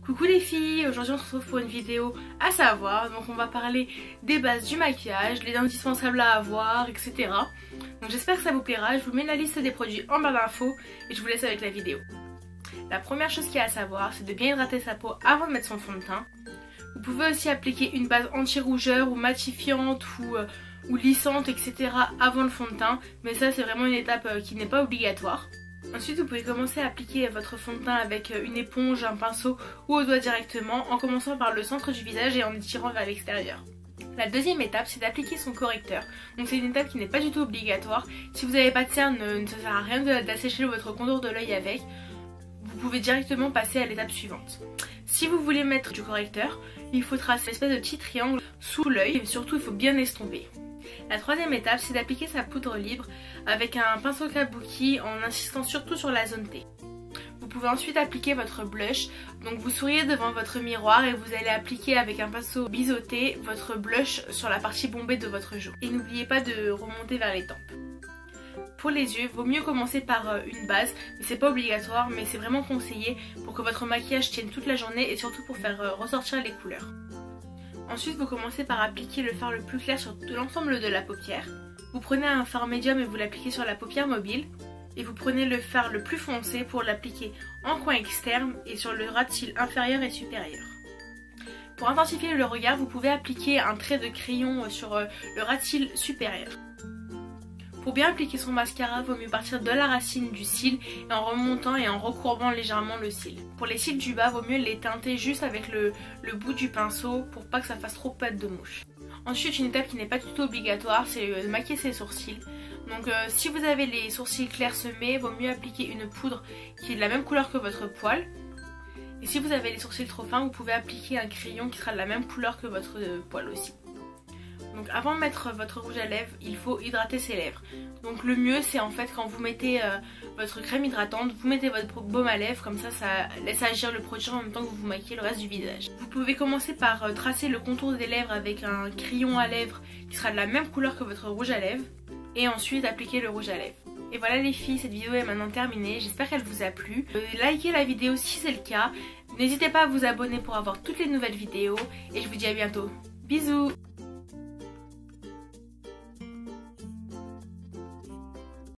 Coucou les filles, aujourd'hui on se retrouve pour une vidéo à savoir, donc on va parler des bases du maquillage, les indispensables à avoir, etc. Donc j'espère que ça vous plaira, je vous mets la liste des produits en barre d'infos et je vous laisse avec la vidéo. La première chose qu'il y a à savoir, c'est de bien hydrater sa peau avant de mettre son fond de teint. Vous pouvez aussi appliquer une base anti-rougeur ou matifiante ou lissante, etc. avant le fond de teint, mais ça c'est vraiment une étape qui n'est pas obligatoire. Ensuite vous pouvez commencer à appliquer votre fond de teint avec une éponge, un pinceau ou au doigt directement en commençant par le centre du visage et en étirant vers l'extérieur. La deuxième étape c'est d'appliquer son correcteur. Donc c'est une étape qui n'est pas du tout obligatoire. Si vous n'avez pas de cerne, ça ne sert à rien d'assécher votre contour de l'œil avec. Vous pouvez directement passer à l'étape suivante. Si vous voulez mettre du correcteur, il faut tracer une espèce de petit triangle sous l'œil et surtout il faut bien estomper. La troisième étape c'est d'appliquer sa poudre libre avec un pinceau kabuki en insistant surtout sur la zone T. Vous pouvez ensuite appliquer votre blush, donc vous souriez devant votre miroir et vous allez appliquer avec un pinceau biseauté votre blush sur la partie bombée de votre joue. Et n'oubliez pas de remonter vers les tempes. Pour les yeux, vaut mieux commencer par une base, mais c'est pas obligatoire, mais c'est vraiment conseillé pour que votre maquillage tienne toute la journée et surtout pour faire ressortir les couleurs. Ensuite, vous commencez par appliquer le fard le plus clair sur tout l'ensemble de la paupière. Vous prenez un fard médium et vous l'appliquez sur la paupière mobile. Et vous prenez le fard le plus foncé pour l'appliquer en coin externe et sur le ras de cils inférieur et supérieur. Pour intensifier le regard, vous pouvez appliquer un trait de crayon sur le ras de cils supérieur. Pour bien appliquer son mascara, il vaut mieux partir de la racine du cil et en remontant et en recourbant légèrement le cil. Pour les cils du bas, il vaut mieux les teinter juste avec le bout du pinceau pour pas que ça fasse trop patte de mouche. Ensuite, une étape qui n'est pas du tout obligatoire, c'est de maquiller ses sourcils. Donc si vous avez les sourcils clairsemés, il vaut mieux appliquer une poudre qui est de la même couleur que votre poil. Et si vous avez les sourcils trop fins, vous pouvez appliquer un crayon qui sera de la même couleur que votre poil aussi. Donc avant de mettre votre rouge à lèvres, il faut hydrater ses lèvres. Donc le mieux c'est en fait quand vous mettez votre crème hydratante, vous mettez votre baume à lèvres, comme ça laisse agir le produit en même temps que vous vous maquillez le reste du visage. Vous pouvez commencer par tracer le contour des lèvres avec un crayon à lèvres qui sera de la même couleur que votre rouge à lèvres. Et ensuite appliquer le rouge à lèvres. Et voilà les filles, cette vidéo est maintenant terminée, j'espère qu'elle vous a plu. Likez la vidéo si c'est le cas, n'hésitez pas à vous abonner pour avoir toutes les nouvelles vidéos et je vous dis à bientôt. Bisous!